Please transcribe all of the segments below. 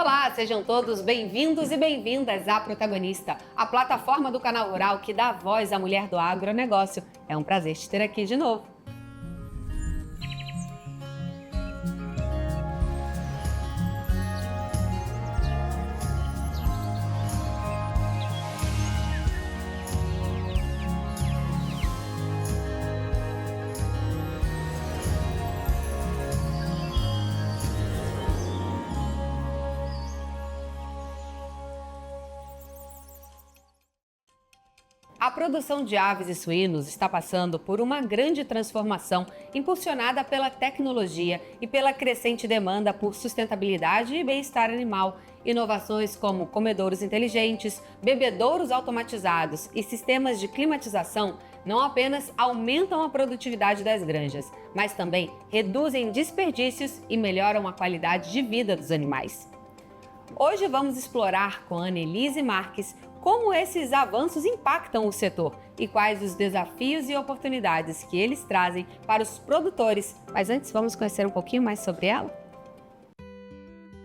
Olá, sejam todos bem-vindos e bem-vindas à Protagonista, a plataforma do Canal Rural que dá voz à mulher do agronegócio. É um prazer te ter aqui de novo. A produção de aves e suínos está passando por uma grande transformação impulsionada pela tecnologia e pela crescente demanda por sustentabilidade e bem-estar animal. Inovações como comedouros inteligentes, bebedouros automatizados e sistemas de climatização não apenas aumentam a produtividade das granjas, mas também reduzem desperdícios e melhoram a qualidade de vida dos animais. Hoje vamos explorar com Annelise Marques como esses avanços impactam o setor e quais os desafios e oportunidades que eles trazem para os produtores. Mas antes, vamos conhecer um pouquinho mais sobre ela?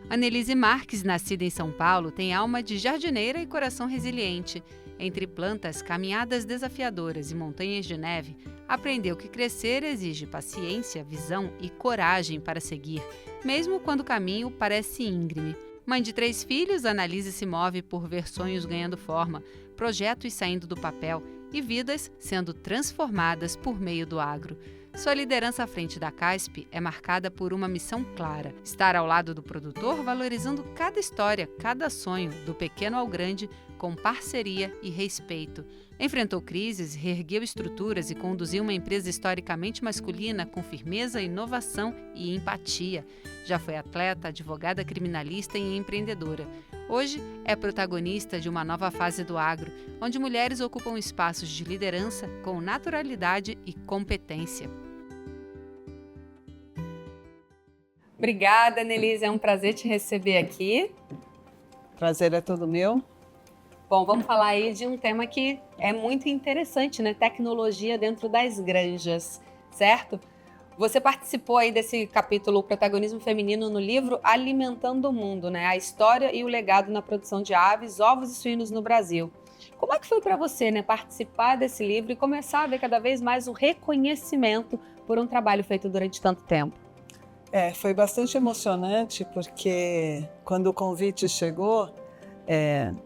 Annelise Marques, nascida em São Paulo, tem alma de jardineira e coração resiliente. Entre plantas, caminhadas desafiadoras e montanhas de neve, aprendeu que crescer exige paciência, visão e coragem para seguir, mesmo quando o caminho parece íngreme. Mãe de 3 filhos, Annelise se move por ver sonhos ganhando forma, projetos saindo do papel e vidas sendo transformadas por meio do agro. Sua liderança à frente da CASP é marcada por uma missão clara: estar ao lado do produtor, valorizando cada história, cada sonho, do pequeno ao grande, com parceria e respeito. Enfrentou crises, reergueu estruturas e conduziu uma empresa historicamente masculina com firmeza, inovação e empatia. Já foi atleta, advogada criminalista e empreendedora. Hoje é protagonista de uma nova fase do agro, onde mulheres ocupam espaços de liderança com naturalidade e competência. Obrigada, Annelise. É um prazer te receber aqui. Prazer é todo meu. Bom, vamos falar aí de um tema que é muito interessante, né? Tecnologia dentro das granjas, certo? Você participou aí desse capítulo Protagonismo Feminino no livro Alimentando o Mundo, né? A história e o legado na produção de aves, ovos e suínos no Brasil. Como é que foi para você, né, participar desse livro e começar a ver cada vez mais o reconhecimento por um trabalho feito durante tanto tempo? Foi bastante emocionante porque quando o convite chegou,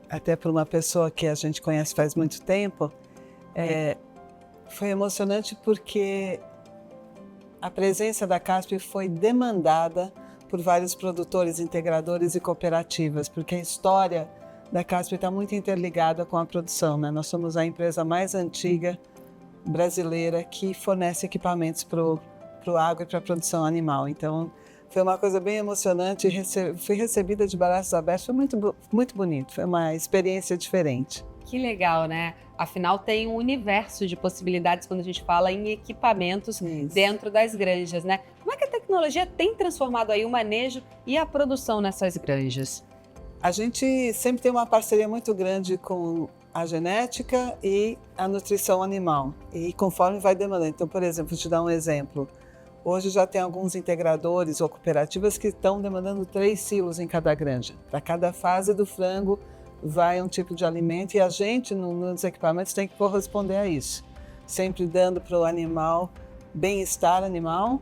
até por uma pessoa que a gente conhece faz muito tempo, foi emocionante porque a presença da CASP foi demandada por vários produtores, integradores e cooperativas, porque a história da CASP está muito interligada com a produção, né? Nós somos a empresa mais antiga brasileira que fornece equipamentos para o agro e para a produção animal. Então, foi uma coisa bem emocionante, fui recebida de braços abertos, foi muito bonito, foi uma experiência diferente. Que legal, né? Afinal, tem um universo de possibilidades quando a gente fala em equipamentos dentro das granjas, né? Como é que a tecnologia tem transformado aí o manejo e a produção nessas granjas? A gente sempre tem uma parceria muito grande com a genética e a nutrição animal, e conforme vai demandando. Então, por exemplo, vou te dar um exemplo. Hoje já tem alguns integradores ou cooperativas que estão demandando 3 silos em cada granja. Para cada fase do frango vai um tipo de alimento e a gente, nos equipamentos, tem que corresponder a isso. Sempre dando para o animal bem-estar animal,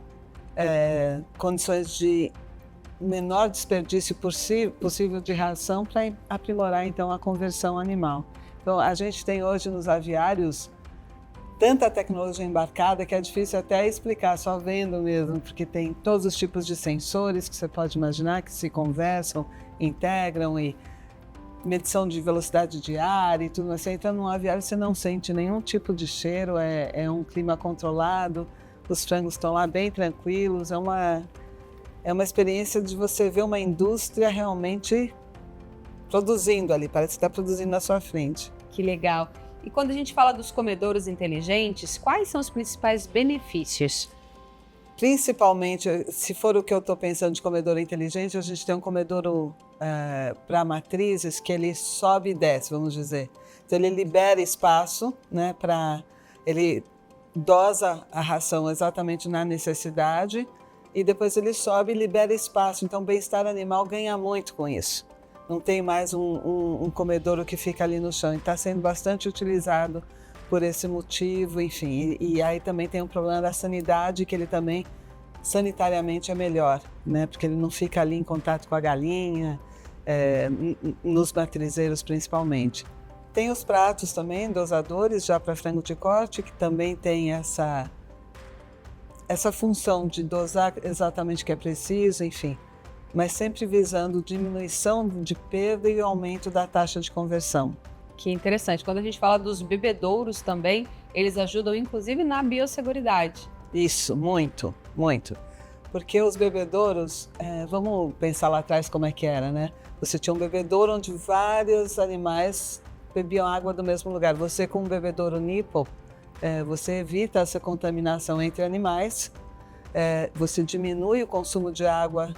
condições de menor desperdício possível de ração para aprimorar, então, a conversão animal. Então, a gente tem hoje nos aviários tanta tecnologia embarcada que é difícil até explicar, só vendo mesmo, porque tem todos os tipos de sensores que você pode imaginar que se conversam, integram e medição de velocidade de ar e tudo assim. Então, num aviário você não sente nenhum tipo de cheiro, é um clima controlado, os frangos estão lá bem tranquilos, é uma experiência de você ver uma indústria realmente produzindo ali, parece que está produzindo na sua frente. Que legal! E quando a gente fala dos comedouros inteligentes, quais são os principais benefícios? Principalmente, se for o que eu estou pensando de comedouro inteligente, a gente tem um comedouro para matrizes que ele sobe e desce, vamos dizer. Então ele libera espaço, né, ele dosa a ração exatamente na necessidade e depois ele sobe e libera espaço. Então o bem-estar animal ganha muito com isso. Não tem mais um comedouro que fica ali no chão. E está sendo bastante utilizado por esse motivo, enfim. E aí também tem um problema da sanidade, que ele também sanitariamente é melhor, né? Porque ele não fica ali em contato com a galinha, nos matrizeiros principalmente. Tem os pratos também, dosadores já para frango de corte, que também tem essa função de dosar exatamente o que é preciso, enfim. Mas sempre visando diminuição de perda e aumento da taxa de conversão. Que interessante. Quando a gente fala dos bebedouros também, eles ajudam inclusive na biosseguridade. Isso, muito, muito. Porque os bebedouros, vamos pensar lá atrás como é que era, né? Você tinha um bebedouro onde vários animais bebiam água do mesmo lugar. Você com um bebedouro nipple, você evita essa contaminação entre animais, você diminui o consumo de água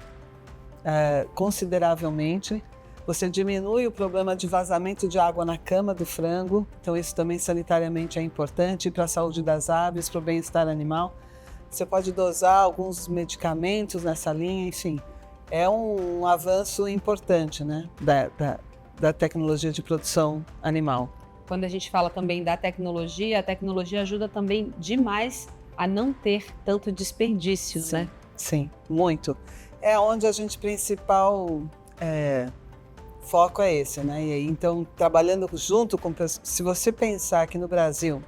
consideravelmente, você diminui o problema de vazamento de água na cama do frango, então isso também sanitariamente é importante para a saúde das aves, para o bem-estar animal. Você pode dosar alguns medicamentos nessa linha, enfim, é um avanço importante, né, da tecnologia de produção animal. Quando a gente fala também da tecnologia, a tecnologia ajuda também demais a não ter tanto desperdício, sim, né? Sim, muito. É onde a gente principal foco é esse, né? E aí, então, trabalhando junto com... Se você pensar que no Brasil,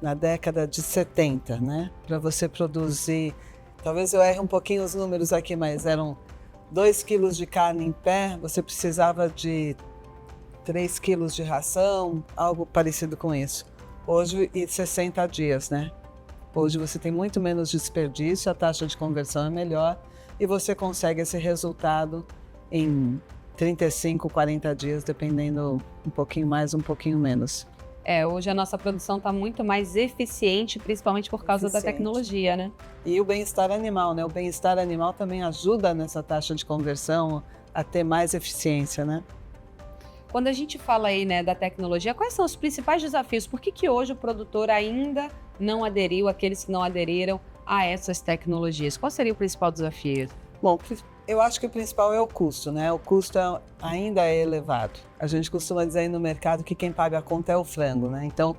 na década de 70, né? Para você produzir... Talvez eu erre um pouquinho os números aqui, mas eram 2 quilos de carne em pé, você precisava de 3 quilos de ração, algo parecido com isso. Hoje, e 60 dias, né? Hoje você tem muito menos desperdício, a taxa de conversão é melhor e você consegue esse resultado em 35, 40 dias, dependendo um pouquinho mais, um pouquinho menos. Hoje a nossa produção está muito mais eficiente, principalmente por causa da tecnologia, né? E o bem-estar animal, né? O bem-estar animal também ajuda nessa taxa de conversão a ter mais eficiência, né? Quando a gente fala aí, né, da tecnologia, quais são os principais desafios? Por que hoje o produtor ainda não aderiu, aqueles que não aderiram a essas tecnologias? Qual seria o principal desafio? Bom, eu acho que o principal é o custo, né? O custo ainda é elevado. A gente costuma dizer aí no mercado que quem paga a conta é o frango, né? Então,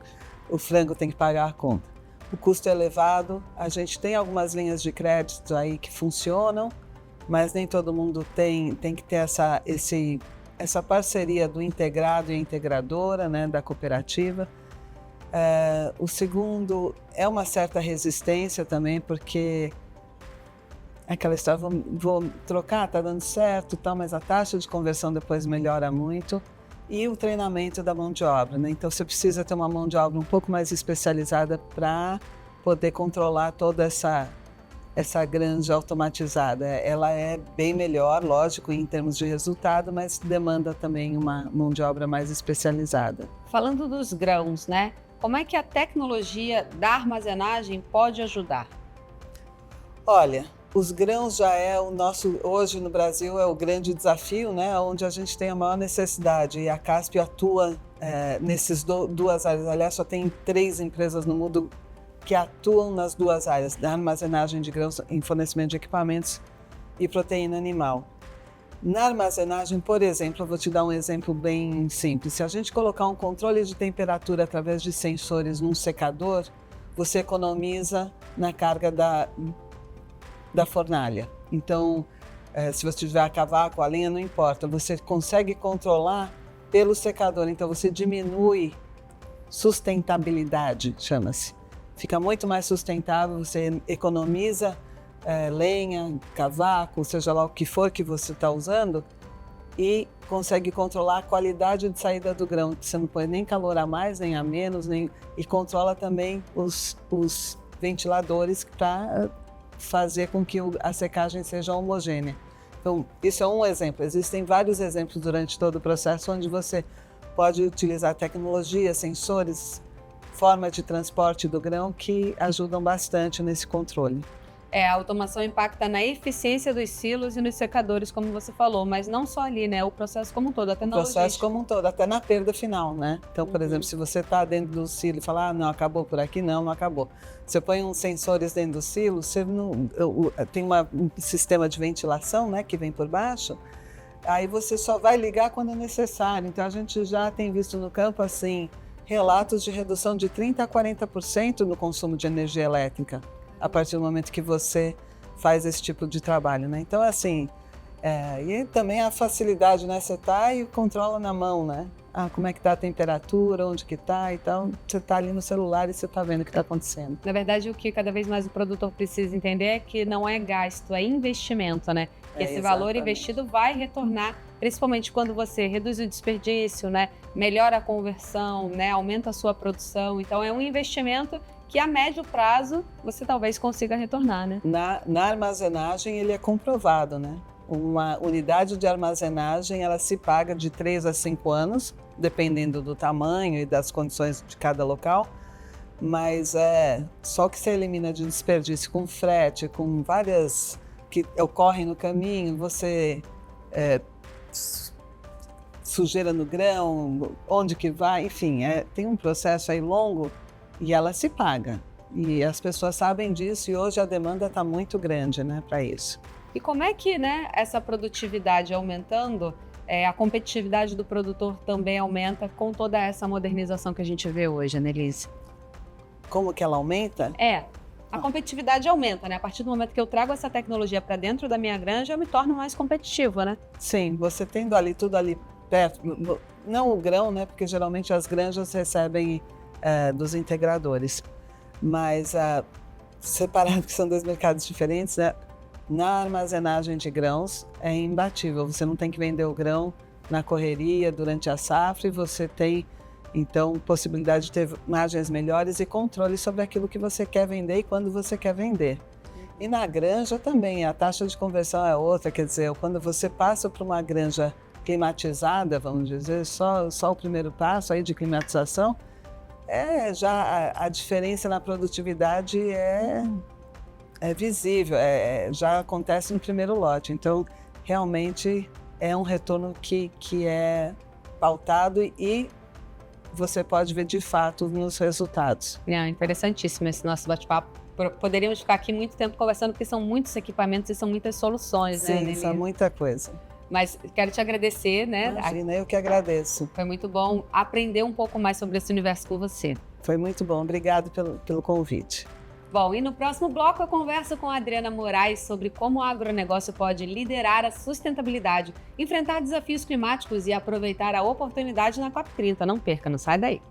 o frango tem que pagar a conta. O custo é elevado, a gente tem algumas linhas de crédito aí que funcionam, mas nem todo mundo tem que ter essa parceria do integrado e integradora, né, da cooperativa. O segundo é uma certa resistência também, porque aquela história, vou trocar, tá dando certo, tal, mas a taxa de conversão depois melhora muito. E o treinamento da mão de obra, né? Então você precisa ter uma mão de obra um pouco mais especializada para poder controlar toda essa granja automatizada. Ela é bem melhor, lógico, em termos de resultado, mas demanda também uma mão de obra mais especializada. Falando dos grãos, né? Como é que a tecnologia da armazenagem pode ajudar? Olha, os grãos já é o nosso, hoje no Brasil, é o grande desafio, né? Onde a gente tem a maior necessidade. E a CASP atua nessas duas áreas. Aliás, só tem 3 empresas no mundo que atuam nas duas áreas, da armazenagem de grãos em fornecimento de equipamentos e proteína animal. Na armazenagem, por exemplo, eu vou te dar um exemplo bem simples. Se a gente colocar um controle de temperatura através de sensores num secador, você economiza na carga da fornalha. Então, se você tiver a cavaco, a lenha, não importa, você consegue controlar pelo secador, então você diminui sustentabilidade, chama-se. Fica muito mais sustentável, você economiza lenha, cavaco, seja lá o que for que você está usando, e consegue controlar a qualidade de saída do grão. Você não põe nem calor a mais, nem a menos, e controla também os ventiladores para fazer com que a secagem seja homogênea. Então, isso é um exemplo. Existem vários exemplos durante todo o processo onde você pode utilizar tecnologia, sensores, forma de transporte do grão que ajudam bastante nesse controle. A automação impacta na eficiência dos silos e nos secadores, como você falou, mas não só ali, né? O processo como um todo, até na logística. O processo como um todo, até na perda final, né? Então, por exemplo, se você está dentro do silo e fala, não, acabou por aqui, não acabou. Você põe uns sensores dentro do silo, você não, tem um sistema de ventilação, né, que vem por baixo, aí você só vai ligar quando é necessário. Então, a gente já tem visto no campo, assim, relatos de redução de 30% a 40% no consumo de energia elétrica, a partir do momento que você faz esse tipo de trabalho, né? Então, assim, e também a facilidade, né? Você tá e controla na mão, né? Como é que tá a temperatura, onde que tá e tal. Você tá ali no celular e você tá vendo o que tá acontecendo. Na verdade, o que cada vez mais o produtor precisa entender é que não é gasto, é investimento, né? Que esse valor investido vai retornar, principalmente quando você reduz o desperdício, né? Melhora a conversão, né? Aumenta a sua produção. Então, é um investimento que a médio prazo você talvez consiga retornar, né? Na armazenagem ele é comprovado, né? Uma unidade de armazenagem ela se paga de 3 a 5 anos, dependendo do tamanho e das condições de cada local, mas só que você elimina de desperdício com frete, com várias que ocorrem no caminho, você sujeira no grão, onde que vai, enfim, tem um processo aí longo. E ela se paga. E as pessoas sabem disso e hoje a demanda está muito grande, né, para isso. E como é que, né, essa produtividade aumentando, a competitividade do produtor também aumenta com toda essa modernização que a gente vê hoje, Annelise? Como que ela aumenta? A competitividade aumenta, né? A partir do momento que eu trago essa tecnologia para dentro da minha granja, eu me torno mais competitiva, né? Sim, você tendo ali tudo ali perto, não o grão, né, porque geralmente as granjas recebem dos integradores, mas separado que são dois mercados diferentes, né? Na armazenagem de grãos é imbatível, você não tem que vender o grão na correria durante a safra e você tem então possibilidade de ter margens melhores e controle sobre aquilo que você quer vender e quando você quer vender. E na granja também a taxa de conversão é outra, quer dizer, quando você passa para uma granja climatizada, vamos dizer, só o primeiro passo aí de climatização, já a diferença na produtividade é visível, já acontece no primeiro lote. Então, realmente é um retorno que é pautado e você pode ver de fato nos resultados. Interessantíssimo esse nosso bate-papo. Poderíamos ficar aqui muito tempo conversando, porque são muitos equipamentos e são muitas soluções, né? Sim, são muita coisa. Mas quero te agradecer, né? Imagina, eu que agradeço. Foi muito bom aprender um pouco mais sobre esse universo com você. Foi muito bom, obrigado pelo convite. Bom, e no próximo bloco eu converso com a Adriana Moraes sobre como o agronegócio pode liderar a sustentabilidade, enfrentar desafios climáticos e aproveitar a oportunidade na COP30. Não perca, não sai daí.